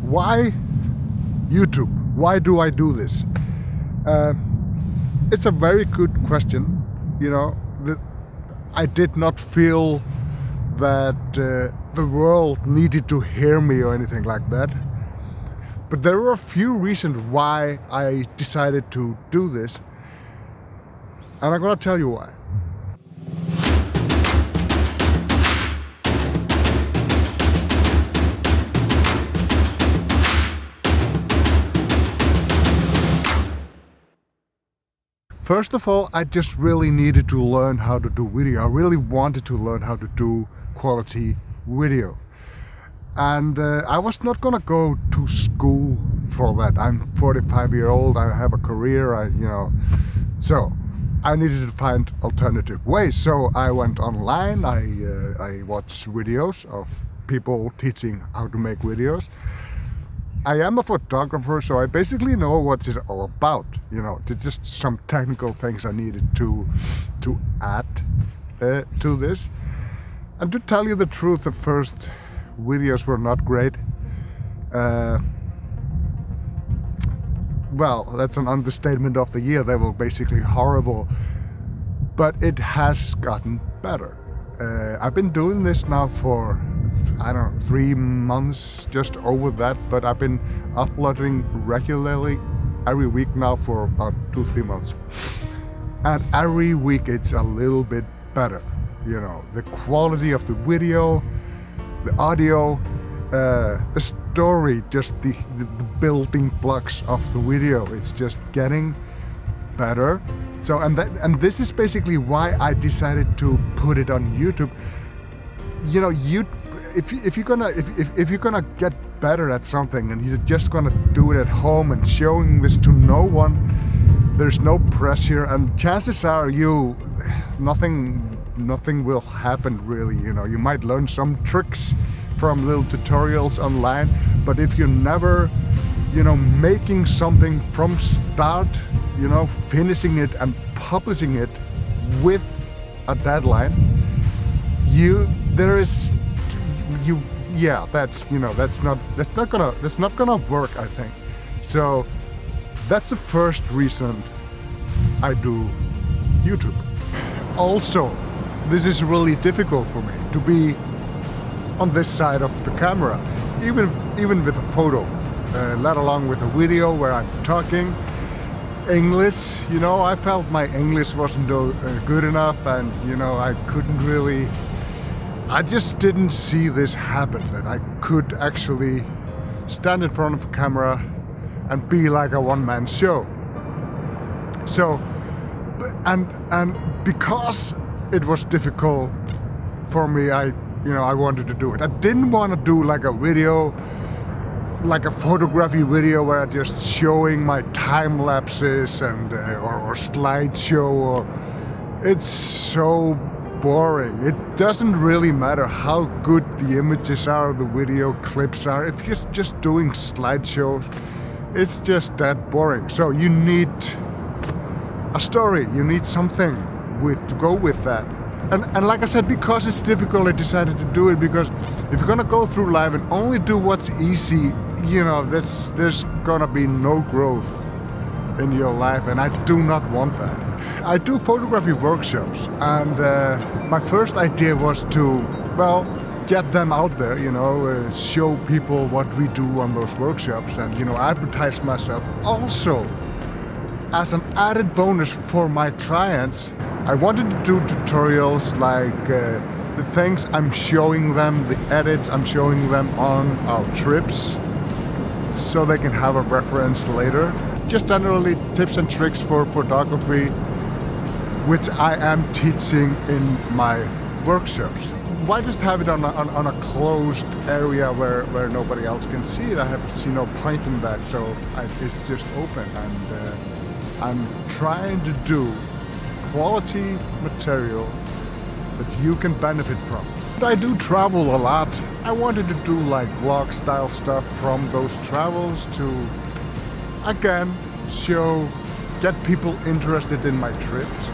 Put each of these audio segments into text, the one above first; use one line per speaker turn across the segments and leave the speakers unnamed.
Why YouTube? Why do I do this? It's a very good question. You know, I did not feel that the world needed to hear me or anything like that. But there were a few reasons why I decided to do this, and I'm gonna tell you why. First of all, I just really needed to learn how to do video. I really wanted to learn how to do quality video. And I was not gonna go to school for that. I'm 45 years old, I have a career, so I needed to find alternative ways. So I went online, I watched videos of people teaching how to make videos. I am a photographer, so I basically know what it's all about. Just some technical things I needed to add to this. And to tell you the truth, the first videos were not great. Well, that's an understatement of the year. They were basically horrible. But it has gotten better. I've been doing this now for, I don't know, 3 months, just over that, but I've been uploading regularly every week now for about 2-3 months. And every week it's a little bit better. The quality of the video, the audio, the story, just the building blocks of the video, it's just getting better. So and this is basically why I decided to put it on YouTube. If you're gonna get better at something and you're just gonna do it at home and showing this to no one, there's no pressure, and chances are nothing will happen really. You might learn some tricks from little tutorials online, but if you're never making something from start, finishing it and publishing it with a deadline, that's not gonna work, I think. So that's the first reason I do YouTube. Also, this is really difficult for me to be on this side of the camera, even with a photo, let alone with a video where I'm talking. English, I felt my English wasn't good enough, and I just didn't see this happen, that I could actually stand in front of a camera and be like a one-man show. So, and because it was difficult for me, I wanted to do it. I didn't want to do like a video, like a photography video where I'm just showing my time lapses and or slideshow. It's so boring. It doesn't really matter how good the images are, the video clips are. If you're just doing slideshows, it's just that boring. So you need a story, you need something to go with that. And like I said, because it's difficult, I decided to do it, because if you're gonna go through life and only do what's easy, there's gonna be no growth in your life, and I do not want that. I do photography workshops, and my first idea was to, get them out there, show people what we do on those workshops, and advertise myself. Also, as an added bonus for my clients, I wanted to do tutorials like the things I'm showing them, the edits I'm showing them on our trips, so they can have a reference later. Just generally tips and tricks for photography, which I am teaching in my workshops. Why just have it on a closed area where nobody else can see it? I have no point in that, so it's just open, and I'm trying to do quality material that you can benefit from. I do travel a lot. I wanted to do like vlog style stuff from those travels to, again, get people interested in my trips,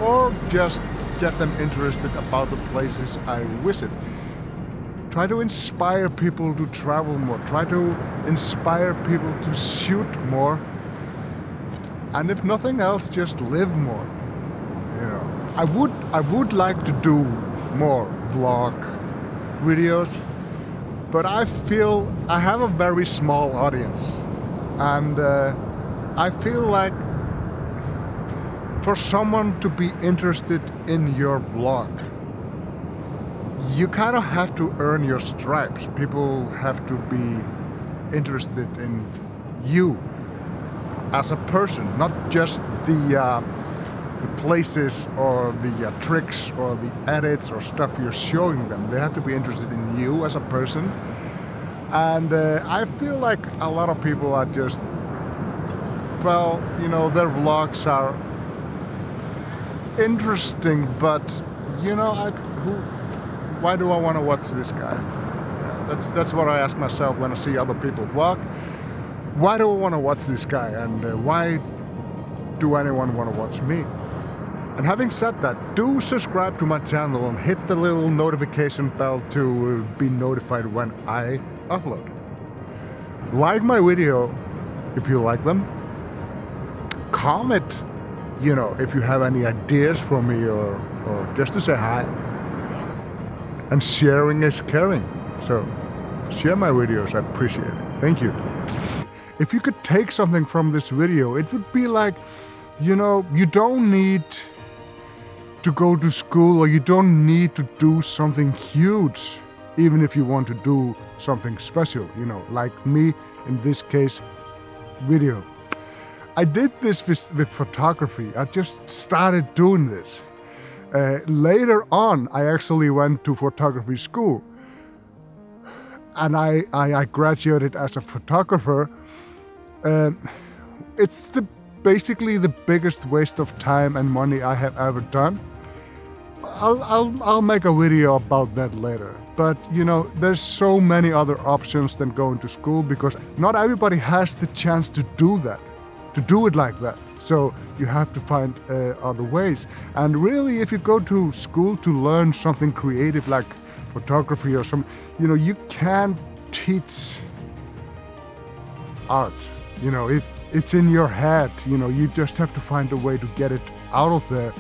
or just get them interested about the places I visit. Try to inspire people to travel more. Try to inspire people to shoot more. And if nothing else, just live more. You know, I would like to do more vlog videos, but I feel I have a very small audience, and I feel like for someone to be interested in your vlog, you kind of have to earn your stripes. People have to be interested in you as a person, not just the places or the tricks or the edits or stuff you're showing them. They have to be interested in you as a person. And I feel like a lot of people are just, well, you know, their vlogs are interesting, but you know, why do I want to watch this guy? Yeah, that's what I ask myself when I see other people vlog. Why do I want to watch this guy, and why do anyone want to watch me? And having said that, do subscribe to my channel and hit the little notification bell to be notified when I upload. Like my video if you like them. Comment, you know, if you have any ideas for me, or just to say hi. And sharing is caring. So share my videos, I appreciate it. Thank you. If you could take something from this video, it would be like, you know, you don't need to go to school, or you don't need to do something huge, even if you want to do something special, you know, like me in this case, video. I did this with photography. I just started doing this. Later on, I actually went to photography school, and I graduated as a photographer. It's basically the biggest waste of time and money I have ever done. I'll make a video about that later. But you know, there's so many other options than going to school, because not everybody has the chance to do that, to do it like that. So you have to find other ways. And really, if you go to school to learn something creative like photography or some, you know, you can't teach art. You know, it's in your head. You know, you just have to find a way to get it out of there.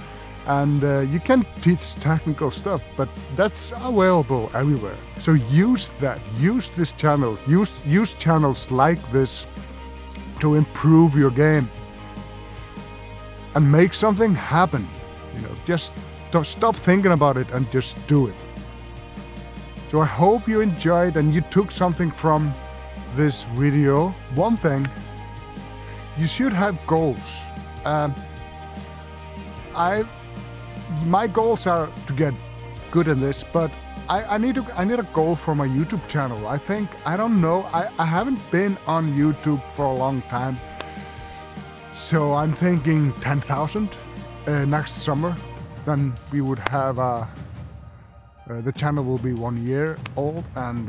And you can teach technical stuff, but that's available everywhere. So use that, use this channel, use channels like this to improve your game and make something happen. You know, just don't stop thinking about it and just do it. So I hope you enjoyed and you took something from this video. One thing, you should have goals. My goals are to get good in this, but I need a goal for my YouTube channel. I don't know, I haven't been on YouTube for a long time, so I'm thinking 10,000 next summer. Then we would have the channel will be 1 year old and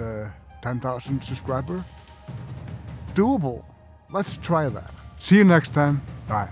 10,000 subscribers. Doable. Let's try that. See you next time. Bye.